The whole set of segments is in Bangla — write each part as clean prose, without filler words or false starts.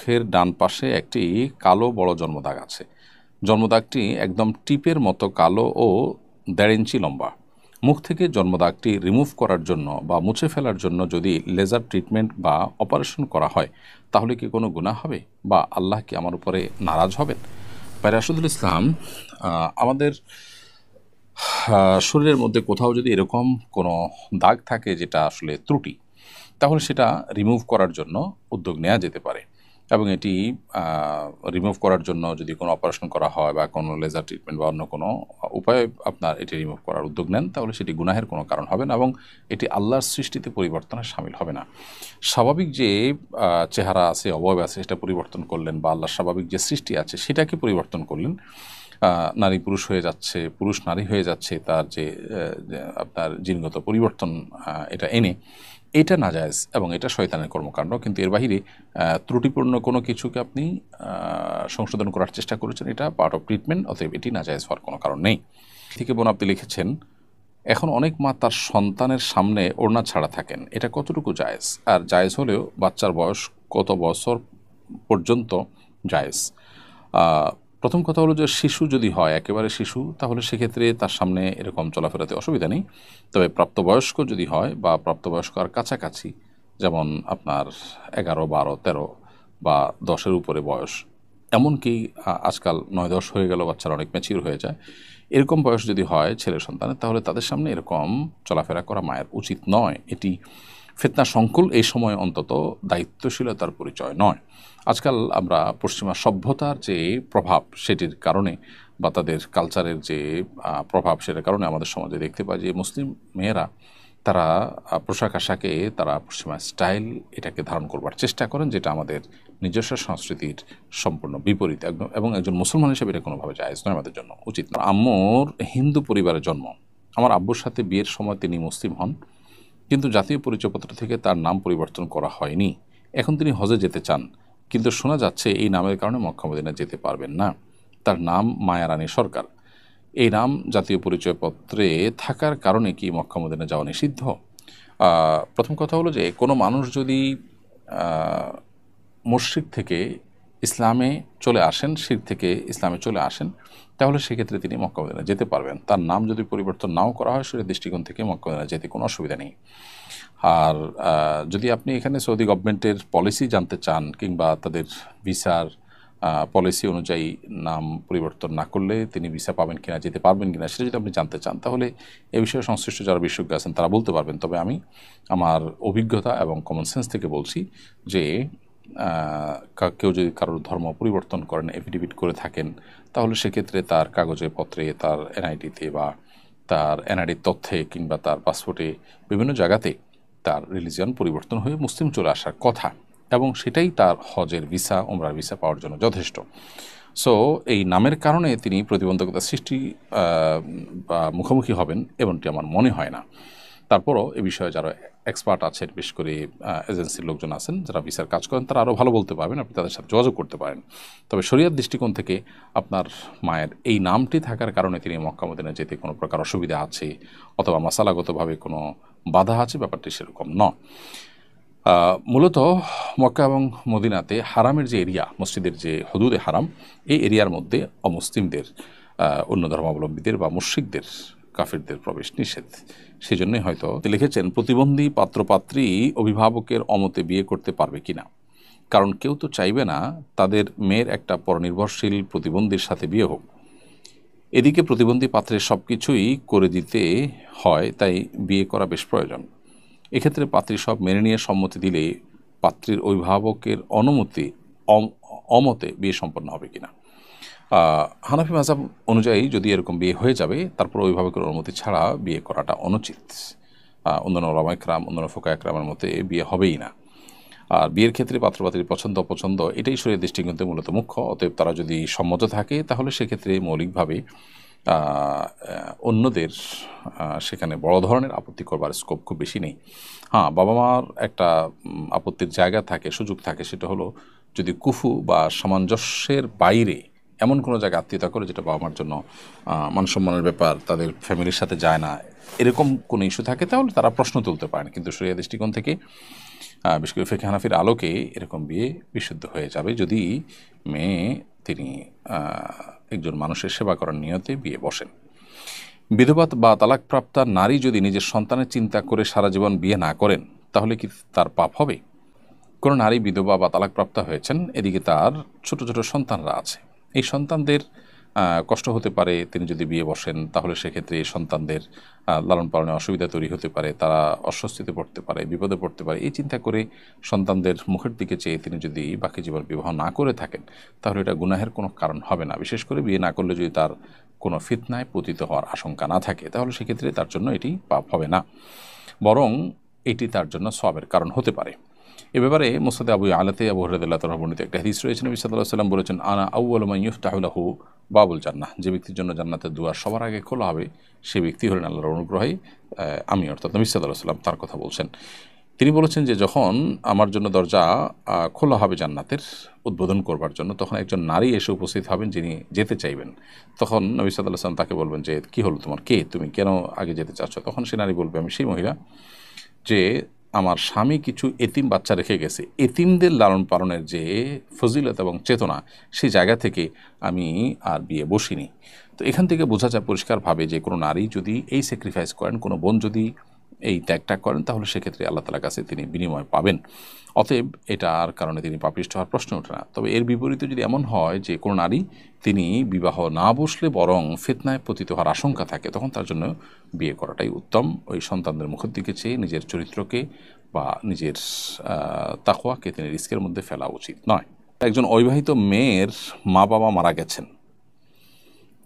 মুখের ডান পাশে একটি কালো বড় জন্মদাগ আছে। জন্মদাগটি একদম টিপের মতো কালো ও ১.৫ ইঞ্চি লম্বা। মুখ থেকে জন্মদাগটি রিমুভ করার জন্য বা মুছে ফেলার জন্য যদি লেজার ট্রিটমেন্ট বা অপারেশন করা হয় তাহলে কি কোনো গুনাহ হবে বা আল্লাহ কি আমার উপরে নারাজ হবেন? ভাই রাশেদুল ইসলাম, আমাদের শরীরের মধ্যে কোথাও যদি এরকম কোনো দাগ থাকে যেটা আসলে ত্রুটি, তাহলে সেটা রিমুভ করার জন্য উদ্যোগ নেওয়া যেতে পারে এবং এটি রিমুভ করার জন্য যদি কোনো অপারেশন করা হয় বা কোনো লেজার ট্রিটমেন্ট বা অন্য কোনো উপায়ে আপনার এটি রিমুভ করার উদ্যোগ নেন, তাহলে সেটি গুনাহের কোনো কারণ হবে না এবং এটি আল্লাহর সৃষ্টিতে পরিবর্তনের শামিল হবে না। স্বাভাবিক যে চেহারা আছে, অবয়ব আছে, সেটা পরিবর্তন করলেন বা আল্লাহর স্বাভাবিক যে সৃষ্টি আছে সেটাকে পরিবর্তন করলেন। নারী পুরুষ হয়ে যাচ্ছে, পুরুষ নারী হয়ে যাচ্ছে, তার যে আপনার জিনগত পরিবর্তন এটা এনে, এটা নাজায়েজ এবং এটা শয়তানের কর্মকাণ্ড। কিন্তু এর বাহিরে ত্রুটিপূর্ণ কোনো কিছুকে আপনি সংশোধন করার চেষ্টা করেছেন, এটা পার্ট অফ ট্রিটমেন্ট, অতএব এটি নাজায়েজ হওয়ার কোনো কারণ নেই। থেকে বোন আপনি লিখেছেন, এখন অনেক মা তার সন্তানের সামনে ওড়না ছাড়া থাকেন, এটা কতটুকু জায়েজ? আর জায়েজ হলেও বাচ্চার বয়স কত বছর পর্যন্ত জায়েজ? প্রথম কথা হলো যে শিশু যদি হয়, একেবারে শিশু, তাহলে সেক্ষেত্রে তার সামনে এরকম চলাফেরাতে অসুবিধা নেই। তবে প্রাপ্তবয়স্ক যদি হয় বা প্রাপ্তবয়স্ক আর কাছাকাছি, যেমন আপনার 11, 12, 13 বা 10-এর উপরে বয়স, এমনকি আজকাল 9-10 হয়ে গেল, বাচ্চারা অনেক ম্যাচিউর হয়ে যায়, এরকম বয়স যদি হয় ছেলে সন্তানের, তাহলে তাদের সামনে এরকম চলাফেরা করা মায়ের উচিত নয়। এটি ফিতনা সংকুল, এই সময় অন্তত দায়িত্বশীলতার পরিচয় নয়। আজকাল আমরা পশ্চিমা সভ্যতার যে প্রভাব সেটির কারণে বা তাদের কালচারের যে প্রভাব সেটার কারণে আমাদের সমাজে দেখতে পাই যে মুসলিম মেয়েরা তারা পোশাক আশাকে তারা পশ্চিমা স্টাইল এটাকে ধারণ করবার চেষ্টা করেন, যেটা আমাদের নিজস্ব সংস্কৃতির সম্পূর্ণ বিপরীত এবং একজন মুসলমান হিসেবে এটা কোনোভাবে জায়েজ নয়, আমাদের জন্য উচিত না। আম্মুর হিন্দু পরিবারে জন্ম, আমার আব্বুর সাথে বিয়ের সময় তিনি মুসলিম হন, কিন্তু জাতীয় পরিচয়পত্র থেকে তার নাম পরিবর্তন করা হয়নি। এখন তিনি হজে যেতে চান, কিন্তু শোনা যাচ্ছে এই নামের কারণে মক্কা মদিনা যেতে পারবেন না। তার নাম মায়া রানী সরকার। এই নাম জাতীয় পরিচয়পত্রে থাকার কারণে কি মক্কা মদিনা যাওয়া নিষিদ্ধ? প্রথম কথা হলো যে কোনো মানুষ যদি মুশরিক থেকে ইসলামে চলে আসেন, শিরক থেকে ইসলামে চলে আসেন, তাহলে সেক্ষেত্রে তিনি মক্কা মদিনা যেতে পারবেন। তার নাম যদি পরিবর্তন নাও করা হয়, সেটার দৃষ্টিকোণ থেকে মক্কা মদিনা যেতে কোনো অসুবিধা নেই। আর যদি আপনি এখানে সৌদি গভর্নমেন্টের পলিসি জানতে চান কিংবা তাদের ভিসার পলিসি অনুযায়ী নাম পরিবর্তন না করলে তিনি ভিসা পাবেন কিনা, যেতে পারবেন কিনা, সেটা যদি আপনি জানতে চান, তাহলে এ বিষয়ে সংশ্লিষ্ট যারা বিশেষজ্ঞ আছেন তারা বলতে পারবেন। তবে আমি আমার অভিজ্ঞতা এবং কমন সেন্স থেকে বলছি যে কেউ যদি কারোর ধর্ম পরিবর্তন করেন, এফিডেভিট করে থাকেন, তাহলে সেক্ষেত্রে তার কাগজে পত্রে, তার এনআইডিতে বা তার এনআইডির তথ্যে কিংবা তার পাসপোর্টে বিভিন্ন জায়গাতে তার রিলিজিয়ন পরিবর্তন হয়ে মুসলিম চলে আসার কথা, এবং সেটাই তার হজের ভিসা, উমরার ভিসা পাওয়ার জন্য যথেষ্ট। সো এই নামের কারণে তিনি প্রতিবন্ধকতা সৃষ্টি বা মুখোমুখি হবেন এমনটি আমার মনে হয় না। তারপরও এ বিষয়ে যারা এক্সপার্ট আছেন, বিশেষ করে এজেন্সির লোকজন আছেন যারা ভিসার কাজ করেন, তারা আরও ভালো বলতে পারবেন, আপনি তাদের সাথে যোগাযোগ করতে পারেন। তবে শরিয়াত দৃষ্টিকোণ থেকে আপনার মায়ের এই নামটি থাকার কারণে তিনি মক্কা মদিনা যেতে কোনো প্রকার অসুবিধা আছে অথবা মাসালাগতভাবে কোনো বাধা আছে, ব্যাপারটি সেরকম নয়। মূলত মক্কা এবং মদিনাতে হারামের যে এরিয়া, মসজিদের যে হদুদে হারাম, এই এরিয়ার মধ্যে অমুসলিমদের, অন্য ধর্মাবলম্বীদের বা মুশরিকদের, কাফিরদের প্রবেশ নিষেধ। সেই জন্যই হয়তো লিখেছেন, প্রতিবন্ধী পাত্রপাত্রী অভিভাবকের অমতে বিয়ে করতে পারবে কিনা, কারণ কেউ তো চাইবে না তাদের মেয়ের একটা পরনির্ভরশীল প্রতিবন্ধীর সাথে বিয়ে হোক। এদিকে প্রতিবন্ধী পাত্রের সব কিছুই করে দিতে হয়, তাই বিয়ে করা বেশ প্রয়োজন। এক্ষেত্রে পাত্রী সব মেনে নিয়ে সম্মতি দিলে পাত্রীর অভিভাবকের অমতে বিয়ে সম্পন্ন হবে কিনা। হানাফি মাযহাব অনুযায়ী যদি এরকম বিয়ে হয়ে যাবে, তারপর অভিভাবকের অনুমতি ছাড়া বিয়ে করাটা অনুচিত। অন্যান্য ওলামা একরাম, অন্যান্য ফোকা একরামের মতে বিয়ে হবেই না। আর বিয়ের ক্ষেত্রে পাত্রপাত্রীর পছন্দ অপছন্দ এটাই শরীয়তের দৃষ্টিকোণ থেকে মূলত মুখ্য। অতএব তারা যদি সম্মত থাকে, তাহলে সেক্ষেত্রে মৌলিকভাবে অন্যদের সেখানে বড় ধরনের আপত্তি করবার স্কোপ খুব বেশি নেই। হ্যাঁ, বাবা মার একটা আপত্তির জায়গা থাকে, সুযোগ থাকে, সেটা হলো যদি কুফু বা সামঞ্জস্যের বাইরে এমন কোনো জায়গায় আত্মীয়তা করে যেটা বাবা মার জন্য মানসম্মানের ব্যাপার, তাদের ফ্যামিলির সাথে যায় না, এরকম কোনো ইস্যু থাকে, তাহলে তারা প্রশ্ন তুলতে পারেন। কিন্তু শরিয়া দৃষ্টিকোণ থেকে বিশেষ করে ফিকহে হানাফির আলোকে এরকম বিয়ে বিশুদ্ধ হয়ে যাবে যদি মেয়ে তিনি একজন মানুষের সেবা করার নিয়তে বিয়ে বসেন। বিধবা বা তালাকপ্রাপ্তা নারী যদি নিজের সন্তানের চিন্তা করে সারা জীবন বিয়ে না করেন তাহলে কি তার পাপ হবে? কোনো নারী বিধবা বা তালাকপ্রাপ্তা হয়েছেন, এদিকে তার ছোট ছোট সন্তানরা আছে, এই সন্তানদের কষ্ট হতে পারে, তিনি যদি বিয়ে বসেন তাহলে সেক্ষেত্রে এই সন্তানদের লালন পালনে অসুবিধা তৈরি হতে পারে, তারা অস্বস্তিতে পড়তে পারে, বিপদে পড়তে পারে, এই চিন্তা করে সন্তানদের মুখের দিকে চেয়ে তিনি যদি বাকি জীবন বিবাহ না করে থাকেন তাহলে এটা গুনাহের কোনো কারণ হবে না। বিশেষ করে বিয়ে না করলে যদি তার কোনো ফিতনায় পতিত হওয়ার আশঙ্কা না থাকে তাহলে সেক্ষেত্রে তার জন্য এটি পাপ হবে না, বরং এটি তার জন্য সওয়াবের কারণ হতে পারে। এ ব্যাপারে মুসনাদে আবু আলাতে আবু হুরায়রা তাআলা বর্ণিত একটা হাদিস রয়েছে। নবী সাল্লাল্লাহু আলাইহি ওয়াসাল্লাম বলেছেন, আনা আউয়ালু মান ইফতাহু লাহু বাবুল জান্নাহ, যে ব্যক্তির জন্য জান্নাতের দুয়ার সবার আগে খোলা হবে সে ব্যক্তি হলেন আল্লাহর অনুগ্রহে আমি, অর্থাৎ নবী সাল্লাল্লাহু আলাইহি ওয়াসাল্লাম তার কথা বলছেন। তিনি বলেছেন যে যখন আমার জন্য দরজা খোলা হবে জান্নাতের উদ্বোধন করবার জন্য, তখন একজন নারী এসে উপস্থিত হবেন যিনি যেতে চাইবেন। তখন নবী সাল্লাল্লাহু আলাইহি ওয়াসাল্লাম তাকে বলবেন যে কী হলো তোমার, কে তুমি, কেন আগে যেতে চাচ্ছ? তখন সে নারী বলবে, আমি সেই মহিলা যে আমার স্বামী কিছু এতিম বাচ্চা রেখে গেছে, এতিমদের লালন পালনের যে ফজিলত এবং চেতনা, সেই জায়গা থেকে আমি আর বিয়ে বসিনি। তো এখান থেকে বোঝা যায় পরিষ্কারভাবে যে কোনো নারী যদি এই স্যাক্রিফাইস করেন, কোনো বোন যদি এই ত্যাগটা করেন তাহলে সেক্ষেত্রে আল্লাহ তাআলার কাছে তিনি বিনিময় পাবেন। অতএব এটার কারণে তিনি পাপিষ্ঠ হওয়ার প্রশ্ন ওঠে না। তবে এর বিপরীতে যদি এমন হয় যে কোনো নারী তিনি বিবাহ না বসলে বরং ফিতনায় পতিত হওয়ার আশঙ্কা থাকে, তখন তার জন্য বিয়ে করাটাই উত্তম। ওই সন্তানদের মুখের দিকে চেয়ে নিজের চরিত্রকে বা নিজের তাকওয়াকে তিনি রিস্কের মধ্যে ফেলা উচিত নয়। একজন অবিবাহিত মেয়ের মা বাবা মারা গেছেন,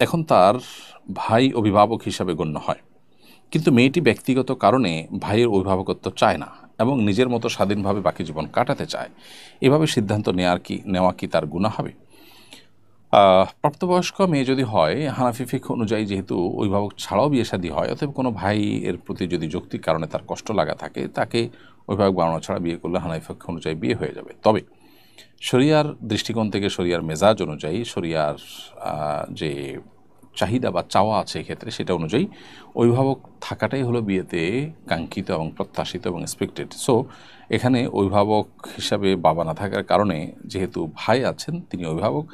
এখন তার ভাই অভিভাবক হিসাবে গণ্য হয়, কিন্তু মেয়েটি ব্যক্তিগত কারণে ভাইয়ের অভিভাবকত্ব চায় না এবং নিজের মতো স্বাধীনভাবে বাকি জীবন কাটাতে চায়। এভাবে সিদ্ধান্ত নেওয়া কি তার গুনাহ হবে? প্রাপ্তবয়স্ক মেয়ে যদি হয়, হানাফি ফিকহ অনুযায়ী যেহেতু অভিভাবক ছাড়াও বিয়ে শাদী হয়, অতএব কোনো ভাই এর প্রতি যদি যৌক্তিক কারণে তার কষ্ট লাগা থাকে, তাকে অভিভাবক বানানো ছাড়া বিয়ে করলে হানাফি ফিকহ অনুযায়ী বিয়ে হয়ে যাবে। তবে শরিয়ার দৃষ্টিকোণ থেকে, শরিয়ার মেজাজ অনুযায়ী, শরিয়ার যে চাহিদা বা চাওয়া আছে এক্ষেত্রে, সেটা অনুযায়ী অভিভাবক থাকাটাই হলো বিয়েতে কাঙ্ক্ষিত এবং প্রত্যাশিত এবং এক্সপেক্টেড। সো এখানে অভিভাবক হিসাবে বাবা না থাকার কারণে যেহেতু ভাই আছেন, তিনি অভিভাবক,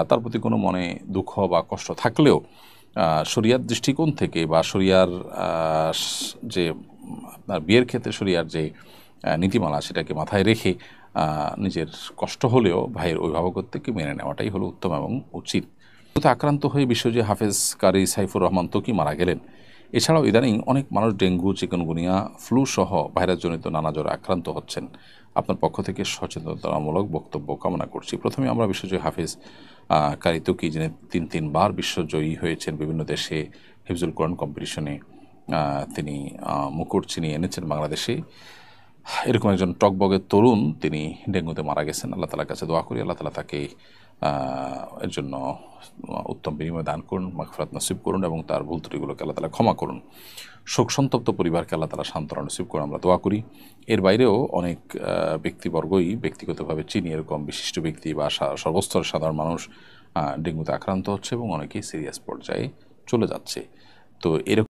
তার প্রতি কোনো মনে দুঃখ বা কষ্ট থাকলেও শরিয়ার দৃষ্টিকোণ থেকে বা শরিয়ার যে আপনার বিয়ের ক্ষেত্রে শরিয়ার যে নীতিমালা, সেটাকে মাথায় রেখে নিজের কষ্ট হলেও ভাইয়ের অভিভাবকত্বকে মেনে নেওয়াটাই হলো উত্তম এবং উচিত। আক্রান্ত হয়ে বিশ্বজয়ী হাফেজ কারি সাইফুর রহমান ত্বকী মারা গেলেন। এছাড়াও ইদানিং অনেক মানুষ ডেঙ্গু, চিকুনগুনিয়া, ফ্লু সহ ভাইরাসজনিত নানা জ্বরে আক্রান্ত হচ্ছেন। আপনার পক্ষ থেকে সচেতনতামূলক বক্তব্য কামনা করছি। প্রথমে আমরা বিশ্বজয়ী হাফেজ কারি ত্বকী, যিনি তিনবার বিশ্বজয়ী হয়েছেন, বিভিন্ন দেশে হিফজুল কোরআন কম্পিটিশনে তিনি মুকুট ছিনিয়ে এনেছেন বাংলাদেশে, এরকম একজন টকবগের তরুণ তিনি ডেঙ্গুতে মারা গেছেন। আল্লাহ তাআলার কাছে দোয়া করি আল্লাহ তাআলা তাকে এর জন্য উত্তম বিনিময় দান করুন, মাগফিরাত নসিব করুন এবং তার ভুল ত্রুটিগুলোকে আল্লাহ তাআলা ক্ষমা করুন। শোক সন্তপ্ত পরিবারকে আল্লাহ তাআলা সান্ত্বনা নসিব করুন, আমরা দোয়া করি। এর বাইরেও অনেক ব্যক্তিবর্গই ব্যক্তিগতভাবে চিনি, এরকম বিশিষ্ট ব্যক্তি বা সর্বস্তরের সাধারণ মানুষ ডেঙ্গুতে আক্রান্ত হচ্ছে এবং অনেকেই সিরিয়াস পর্যায়ে চলে যাচ্ছে। তো এরকম